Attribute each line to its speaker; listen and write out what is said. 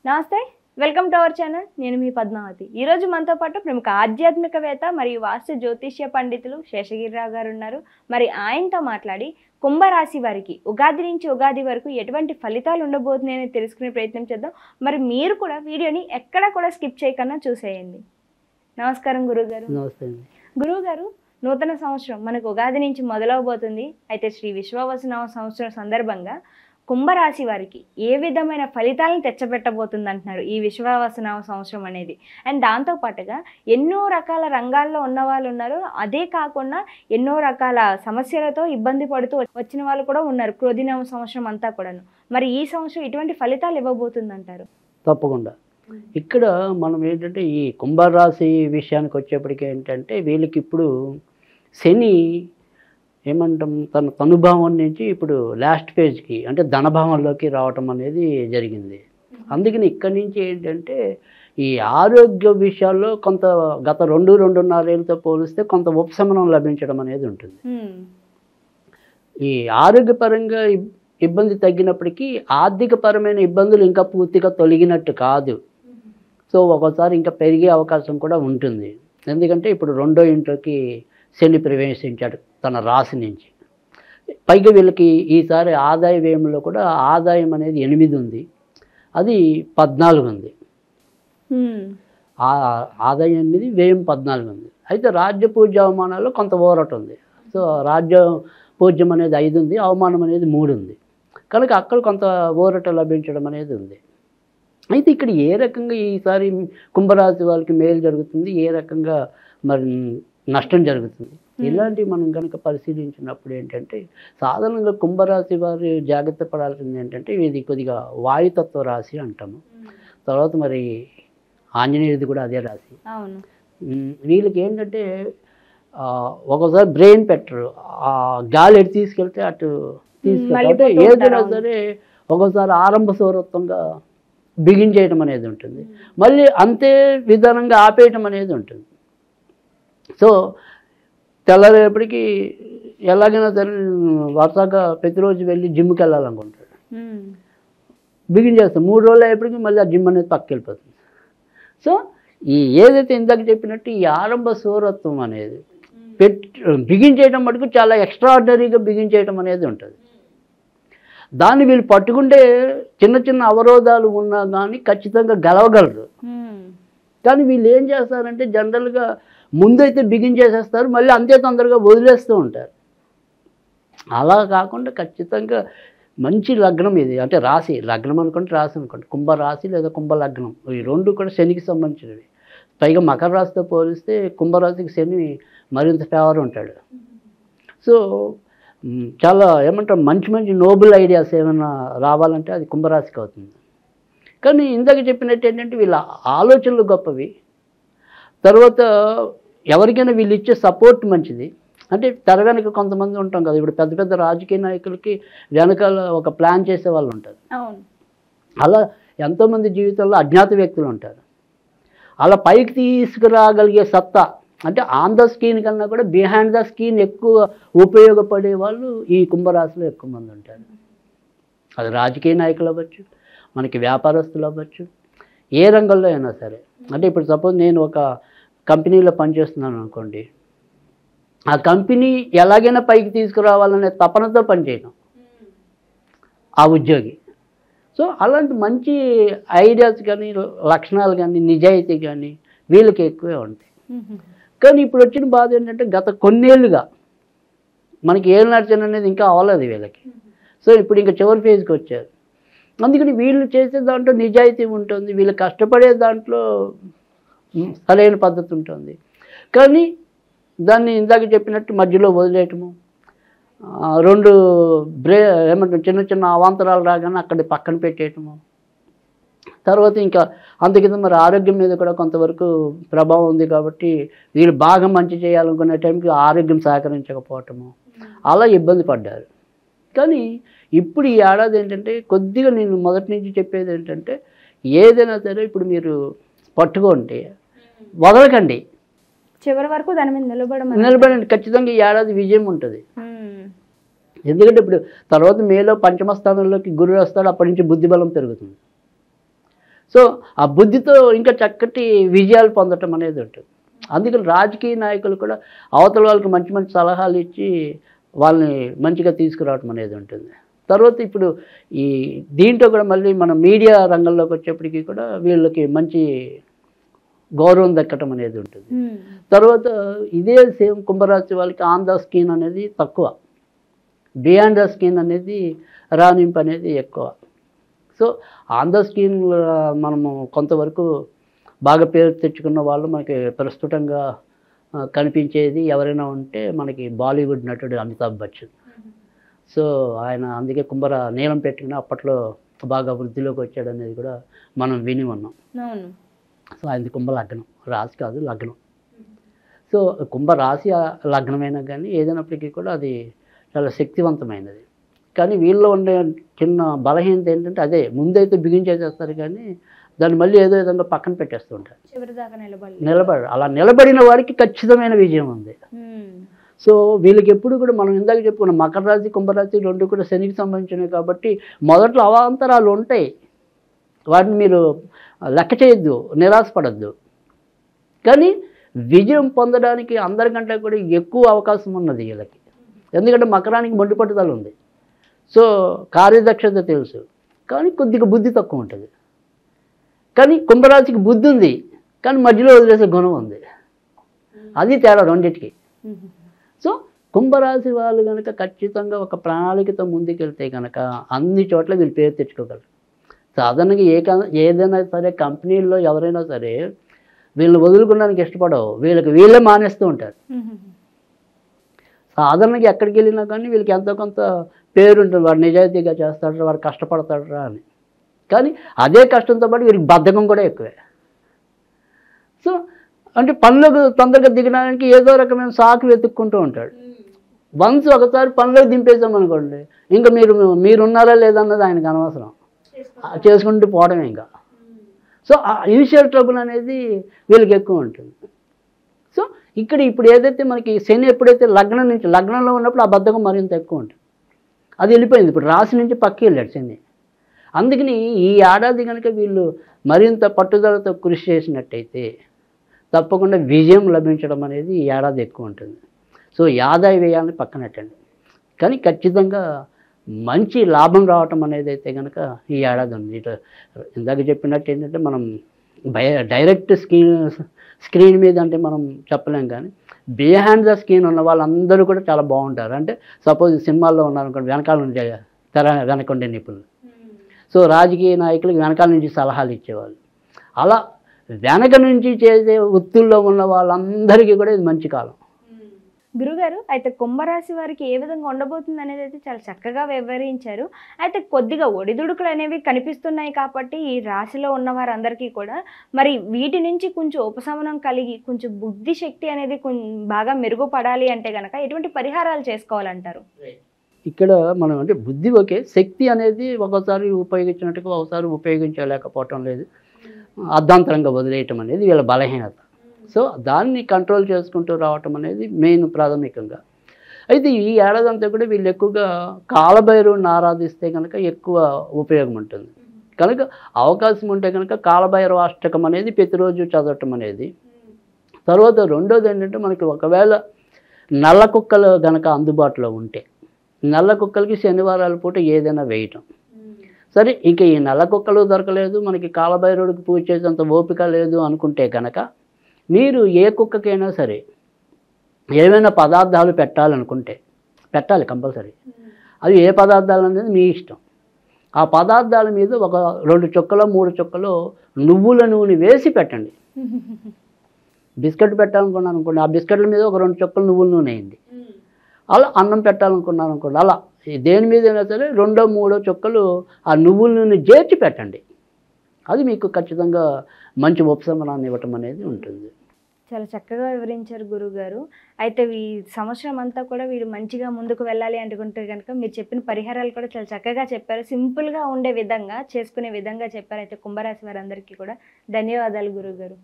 Speaker 1: నమస్తే, welcome to our channel. నేను మీ పద్మావతి. ఈరోజు మనతో పాటు ప్రముఖ ఆధ్యాత్మికవేత్త మరియు వాస్తు జ్యోతిష్య పండితులు శేషగిరిరావు గారు ఉన్నారు. మరి ఆయనతో మాట్లాడి కుంభరాశి వారికి ఉగాది నుంచి ఉగాది వరకు ఎటువంటి ఫలితాలు ఉండబోతున్నాయని తెలుసుకునే ప్రయత్నం చేద్దాం. మరి మీరు కూడా వీడియోని ఎక్కడా కూడా స్కిప్ చేయకుండా చూసేయండి. నమస్కారం గురువుగారు.
Speaker 2: నమస్తే అండి.
Speaker 1: గురువుగారు, నూతన సంవత్సరం మనకు ఉగాది నుంచి మొదలవబోతుంది. అయితే శ్రీ విశ్వావసునామ సంవత్సరం సందర్భంగా కుంభరాశి వారికి ఏ విధమైన ఫలితాలను తెచ్చబెట్టబోతుంది అంటున్నారు ఈ విశ్వావసునామ సంవత్సరం అనేది. అండ్ దాంతోపాటుగా ఎన్నో రకాల రంగాల్లో ఉన్న వాళ్ళు ఉన్నారు. అదే కాకుండా ఎన్నో రకాల సమస్యలతో ఇబ్బంది పడుతూ వచ్చిన వాళ్ళు కూడా ఉన్నారు క్రోధినామ సంవత్సరం అంతా కూడాను. మరి ఈ సంవత్సరం ఇటువంటి ఫలితాలు ఇవ్వబోతుంది అంటారు?
Speaker 2: తప్పకుండా. ఇక్కడ మనం ఏంటంటే ఈ కుంభరాశి విషయానికి వచ్చేప్పటికి ఏంటంటే వీళ్ళకి ఇప్పుడు శని ఏమంటాం తన తనుభావం నుంచి ఇప్పుడు లాస్ట్ ఫేజ్కి అంటే ధనభావంలోకి రావటం అనేది జరిగింది. అందుకని ఇక్కడి నుంచి ఏంటంటే ఈ ఆరోగ్య విషయాల్లో కొంత గత 2-2.5 ఏళ్ళతో పోలిస్తే కొంత ఉపశమనం లభించడం అనేది ఉంటుంది. ఈ ఆరోగ్యపరంగా ఇబ్బంది తగ్గినప్పటికీ ఆర్థికపరమైన ఇబ్బందులు ఇంకా పూర్తిగా తొలగినట్టు కాదు. సో ఒకసారి ఇంకా పెరిగే అవకాశం కూడా ఉంటుంది. ఎందుకంటే ఇప్పుడు 2వ ఇంట్లోకి శని ప్రవేశించాడు తన రాశి నుంచి. పైగా వీళ్ళకి ఈసారి ఆదాయ వ్యయంలో కూడా ఆదాయం అనేది 8 ఉంది, అది 14 ఉంది. ఆదాయం 8, వ్యయం 14 ఉంది. అయితే రాజ్య పూజ్య అవమానాల్లో కొంత ఓరట ఉంది. సో రాజ్య పూజ్యం అనేది 5 ఉంది, అవమానం అనేది 3 ఉంది. కనుక అక్కడ కొంత ఓరట లభించడం అనేది ఉంది. అయితే ఇక్కడ ఏ రకంగా ఈసారి కుంభరాశి వాళ్ళకి మేలు జరుగుతుంది, ఏ రకంగా మరి నష్టం జరుగుతుంది, ఇలాంటివి మనం కనుక పరిశీలించినప్పుడు ఏంటంటే సాధారణంగా కుంభరాశి వారు జాగ్రత్త పడాల్సింది ఏంటంటే ఇది కొద్దిగా వాయుతత్వ రాశి అంటాము. తర్వాత మరి ఆంజనేయుడిది కూడా అదే రాశి. వీళ్ళకి ఏంటంటే ఒకసారి బ్రెయిన్ పెట్టరు, ఆ గాలి ఎటు తీసుకెళ్తే అటు తీసుకెళ్తే ఏదైనా సరే ఒకసారి ఆరంభ సౌరత్వంగా బిగించేయటం అనేది ఉంటుంది, మళ్ళీ అంతే విధానంగా ఆపేయటం అనేది ఉంటుంది. సో తెల్లరేపటికి ఎలాగైనా సరే వరుసగా ప్రతిరోజు వెళ్ళి జిమ్కి వెళ్ళాలనుకుంటాడు, బిగించేస్తాం. 3 రోజులు అయ్యేప్పటికీ మళ్ళీ ఆ జిమ్ అనేది పక్కకి వెళ్ళిపోతుంది. సో ఏదైతే ఇందాక చెప్పినట్టు ఈ ఆరంభ సౌరత్వం అనేది బిగించేయటం మటుకు చాలా ఎక్స్ట్రాడినరీగా బిగించేయటం అనేది ఉంటుంది. దాన్ని వీళ్ళు పట్టుకుంటే చిన్న చిన్న అవరోధాలు ఉన్నా కానీ ఖచ్చితంగా గెలవగలరు. కానీ వీళ్ళు ఏం చేస్తారంటే జనరల్గా ముందైతే బిగించేసేస్తారు, మళ్ళీ అంతే తొందరగా వదిలేస్తూ ఉంటారు. అలా కాకుండా ఖచ్చితంగా మంచి లగ్నం ఇది, అంటే రాశి లగ్నం అనుకుంటే రాశి అనుకోండి, కుంభరాశి లేదా కుంభలగ్నం, ఈ 2 కూడా శనికి సంబంధించినవి. పైగా మకర రాశితో పోలిస్తే కుంభరాశికి శని మరింత ఫేవర్ ఉంటాడు. సో చాలా ఏమంటారు మంచి మంచి నోబుల్ ఐడియాస్ ఏమైనా రావాలంటే అది కుంభరాశికి అవుతుంది. కానీ ఇందాక చెప్పినట్టు ఏంటంటే వీళ్ళ ఆలోచనలు గొప్పవి. తర్వాత ఎవరికైనా వీళ్ళు ఇచ్చే సపోర్ట్ మంచిది. అంటే తెర వెనక కొంతమంది ఉంటాం కదా, ఇప్పుడు పెద్ద పెద్ద రాజకీయ నాయకులకి వెనకాల ఒక ప్లాన్ చేసే వాళ్ళు ఉంటారు. అలా ఎంతోమంది జీవితంలో అజ్ఞాత వ్యక్తులు ఉంటారు. అలా పైకి తీసుకురాగలిగే సత్తా అంటే ఆన్ ద స్క్రీన్ కన్నా కూడా బిహైండ్ ద స్క్రీన్ ఎక్కువ ఉపయోగపడే వాళ్ళు ఈ కుంభరాశిలో ఎక్కువ మంది ఉంటారు. అది రాజకీయ నాయకులు అవ్వచ్చు, మనకి వ్యాపారస్తులు అవ్వచ్చు, ఏ రంగంలో అయినా సరే. అంటే ఇప్పుడు సపోజ్ నేను ఒక కంపెనీలో పనిచేస్తున్నాను అనుకోండి, ఆ కంపెనీ ఎలాగైనా పైకి తీసుకురావాలనే తపనతో పనిచేయడం ఆ ఉద్యోగి. సో అలాంటి మంచి ఐడియాస్ కానీ లక్షణాలు కానీ నిజాయితీ కానీ వీళ్ళకి ఎక్కువే ఉంటాయి. కానీ ఇప్పుడు వచ్చిన బాధ ఏంటంటే గత కొన్నేళ్ళుగా మనకి ఏళ్ళనార్చన అనేది ఇంకా అవ్వలేదు వీళ్ళకి. సో ఇప్పుడు ఇంకా చివరి ఫేజ్కి వచ్చారు. అందుకని వీళ్ళు చేసే దాంట్లో నిజాయితీ ఉంటుంది, వీళ్ళు కష్టపడే దాంట్లో సరైన పద్ధతి ఉంటుంది. కానీ దాన్ని ఇందాక చెప్పినట్టు మధ్యలో వదిలేయటము, 2 ఏమంటారు చిన్న చిన్న అవాంతరాలు రాగానే అక్కడ పక్కన పెట్టేయటము, తర్వాత ఇంకా అందుకింద మరి ఆరోగ్యం మీద కూడా కొంతవరకు ప్రభావం ఉంది. కాబట్టి వీళ్ళు బాగా మంచి చేయాలనుకునే టైంకి ఆరోగ్యం సహకరించకపోవటము, అలా ఇబ్బంది పడ్డారు. కానీ ఇప్పుడు ఈ ఏడాది ఏంటంటే కొద్దిగా నేను మొదటి నుంచి చెప్పేది ఏంటంటే ఏదైనా సరే ఇప్పుడు మీరు పట్టుకోండి, వదలకండి,
Speaker 1: చివరి వరకు దాని మీద
Speaker 2: నిలబడండి. ఖచ్చితంగా ఈ ఏడాది విజయం ఉంటుంది. ఎందుకంటే ఇప్పుడు తర్వాత మేలో 5వ స్థానంలోకి గురువు వస్తాడు, అప్పటి నుంచి బుద్ధిబలం పెరుగుతుంది. సో ఆ బుద్ధితో ఇంకా చక్కటి విజయాలు పొందటం అనేది ఉంటుంది. అందుకని రాజకీయ నాయకులు కూడా అవతల వాళ్ళకి మంచి మంచి సలహాలు ఇచ్చి వాళ్ళని మంచిగా తీసుకురావటం అనేది ఉంటుంది. తర్వాత ఇప్పుడు ఈ దీంట్లో కూడా మళ్ళీ మన మీడియా రంగంలోకి వచ్చేప్పటికీ కూడా వీళ్ళకి మంచి గౌరవం దక్కటం అనేది ఉంటుంది. తర్వాత ఇదే సేమ్ కుంభరాశి వాళ్ళకి ఆన్ ద స్క్రీన్ అనేది తక్కువ, బియాండ్ ద స్క్రీన్ అనేది రాణింపు అనేది ఎక్కువ. సో ఆన్ ద స్క్రీన్ మనము కొంతవరకు బాగా పేరు తెచ్చుకున్న వాళ్ళు మనకి ప్రస్తుతంగా కనిపించేది ఎవరైనా ఉంటే మనకి బాలీవుడ్ నటుడు అమితాబ్ బచ్చన్. సో ఆయన అందుకే నీలం పెట్టుకుని అప్పట్లో బాగా వృద్ధిలోకి వచ్చాడు అనేది కూడా మనం విని ఉన్నాం. సో ఆయనది కుంభ లగ్నం, రాశి కాదు లగ్నం. సో కుంభ రాశి లగ్నమైనా కానీ ఏదైనప్పటికీ కూడా అది చాలా శక్తివంతమైనది. కానీ వీళ్ళలో ఉండే చిన్న బలహీనత ఏంటంటే అదే ముందైతే బిగించేసేస్తారు కానీ దాన్ని మళ్ళీ ఏదో విధంగా పక్కన పెట్టేస్తూ ఉంటారు. అలా నిలబడిన వాడికి ఖచ్చితమైన విజయం ఉంది. సో వీళ్ళకి ఎప్పుడు కూడా మనం ఇందాక చెప్పుకున్న మకర రాశి కుంభరాశి రెండు కూడా శనికి సంబంధించినవి కాబట్టి మొదట్లో అవాంతరాలు ఉంటాయి, వాటిని మీరు లెక్క చేయొద్దు, నిరాశపడద్దు. కానీ విజయం పొందడానికి అందరికంటే కూడా ఎక్కువ అవకాశం ఉన్నది వీళ్ళకి. ఎందుకంటే మకరానికి మొండి పట్టుదల ఉంది, సో కార్యదక్షత తెలుసు, కానీ కొద్దిగా బుద్ధి తక్కువ ఉంటుంది. కానీ కుంభరాశికి బుద్ధి ఉంది కానీ మధ్యలో వదిలేసే గుణం ఉంది, అది తేడా రెండింటికి. సో కుంభరాశి వాళ్ళు కనుక ఖచ్చితంగా ఒక ప్రణాళికతో ముందుకెళ్తే కనుక అన్ని చోట్ల వీళ్ళు పేరు తెచ్చుకోగలరు. సాధారణంగా ఏదైనా సరే కంపెనీల్లో ఎవరైనా సరే వీళ్ళని వదులుకోవడానికి ఇష్టపడవు, వీళ్ళే మానేస్తూ ఉంటారు. సాధారణంగా ఎక్కడికి వెళ్ళినా కానీ వీళ్ళకి ఎంతో కొంత పేరు ఉంటుంది, వాడు నిజాయితీగా చేస్తాడు, వాడు కష్టపడతాడరా అని. కానీ అదే కష్టంతో పాటు వీరికి బద్ధకం కూడా ఎక్కువే. సో అంటే పనులకు తొందరగా దిగడానికి ఏదో రకమైన సాకు వెతుక్కుంటూ ఉంటాడు. వన్స్ ఒకసారి పనులకు దింపేసామనుకోండి ఇంకా మీరున్నారా లేదన్నది ఆయనకు అనవసరం, చేసుకుంటూ పోవడమే ఇంకా. సో ఆ ఇనిషియల్ ట్రబుల్ అనేది వీళ్ళకి ఎక్కువ ఉంటుంది. సో ఇప్పుడు ఏదైతే మనకి శని ఎప్పుడైతే లగ్నంలో ఉన్నప్పుడు ఆ బద్ధకం మరింత ఎక్కువ ఉంటుంది, అది వెళ్ళిపోయింది. ఇప్పుడు రాశి నుంచి పక్కకి వెళ్ళాడు శని. అందుకని ఈ ఏడాది కనుక వీళ్ళు మరింత పట్టుదలతో కృషి చేసినట్టయితే తప్పకుండా విజయం లభించడం అనేది ఈ ఏడాది ఎక్కువ ఉంటుంది. సో ఆదాయ వ్యయాన్ని పక్కనట్టండి, కానీ ఖచ్చితంగా మంచి లాభం రావటం అనేది అయితే కనుక ఈ ఏడాది ఉంది. ఇట్లా ఇందాక చెప్పినట్టు ఏంటంటే మనం డైరెక్ట్ స్క్రీన్ మీద అంటే మనం చెప్పలేం, కానీ బిహైండ్ ద స్క్రీన్ ఉన్న వాళ్ళందరూ కూడా చాలా బాగుంటారు. అంటే సపోజ్ సినిమాల్లో ఉన్నారనుకోండి, వెనకాల నుంచి వెనక ఉండే నిపుణులు. సో రాజకీయ నాయకులకు వెనకాల నుంచి సలహాలు ఇచ్చేవాళ్ళు. అలా వెనక నుంచి చేసే వృత్తుల్లో ఉన్న వాళ్ళందరికీ కూడా ఇది మంచి కాలం.
Speaker 1: గురుగారు, అయితే కుంభరాశి వారికి ఏ విధంగా ఉండబోతుంది అనేది అయితే చాలా చక్కగా వివరించారు. అయితే కొద్దిగా ఒడిదుడుకులు అనేవి కనిపిస్తున్నాయి కాబట్టి ఈ రాశిలో ఉన్న వారందరికీ కూడా మరి వీటి నుంచి కొంచెం ఉపశమనం కలిగి కొంచెం బుద్ధి శక్తి అనేది బాగా మెరుగుపడాలి అంటే కనుక ఎటువంటి పరిహారాలు చేసుకోవాలంటారు?
Speaker 2: ఇక్కడ మనం అంటే బుద్ధి ఓకే, శక్తి అనేది ఒకసారి ఉపయోగించినట్టుగా ఒకసారి ఉపయోగించలేకపోవటం లేదు, అర్ధాంతరంగా వదిలేయటం అనేది వీళ్ళ బలహీనత. సో దాన్ని కంట్రోల్ చేసుకుంటూ రావటం అనేది మెయిన్ ప్రాథమికంగా. అయితే ఈ ఏడాది అంతా కూడా వీళ్ళు ఎక్కువగా కాలభైరవుని ఆరాధిస్తే కనుక ఎక్కువ ఉపయోగం ఉంటుంది. కనుక అవకాశం ఉంటే కనుక కాలభైరవ అష్టకం అనేది ప్రతిరోజు చదవటం అనేది. తర్వాత రెండోది ఏంటంటే మనకి ఒకవేళ నల్ల కుక్కలు కనుక అందుబాటులో ఉంటే నల్ల కుక్కలకి శనివారాల పూట ఏదైనా వేయటం. సరే ఇంకా ఈ నల్ల కుక్కలు దొరకలేదు, మనకి కాలభైరవుడికి పూజ చేసేంత ఓపిక లేదు అనుకుంటే కనుక మీరు ఏ కుక్కకైనా సరే ఏమైనా పదార్థాలు పెట్టాలనుకుంటే పెట్టాలి కంపల్సరీ. అవి ఏ పదార్థాలు అనేది మీ ఇష్టం. ఆ పదార్థాల మీద ఒక 2 చుక్కలో 3 చుక్కలో నువ్వుల నూనె వేసి పెట్టండి. బిస్కెట్ పెట్టాలనుకున్నాను అనుకోండి, ఆ బిస్కెట్ల మీద ఒక 2 చుక్కలు నువ్వుల నూనె వేయండి. అలా అన్నం పెట్టాలనుకున్నాను అనుకోండి, అలా దేని మీద అయినా సరే 2 3 చుక్కలు ఆ నువ్వుల నూనె చేర్చి పెట్టండి. అది మీకు ఖచ్చితంగా మంచి ఉపశమనాన్ని ఇవ్వటం అనేది ఉంటుంది.
Speaker 1: చాలా చక్కగా వివరించారు గురుగారు. అయితే ఈ సంవత్సరం అంతా కూడా వీరు మంచిగా ముందుకు వెళ్ళాలి అనుకుంటే కనుక మీరు చెప్పిన పరిహారాలు కూడా చాలా చక్కగా చెప్పారు, సింపుల్గా ఉండే విధంగా చేసుకునే విధంగా చెప్పారు. అయితే కుంభరాశి వారందరికీ కూడా ధన్యవాదాలు గురుగారు.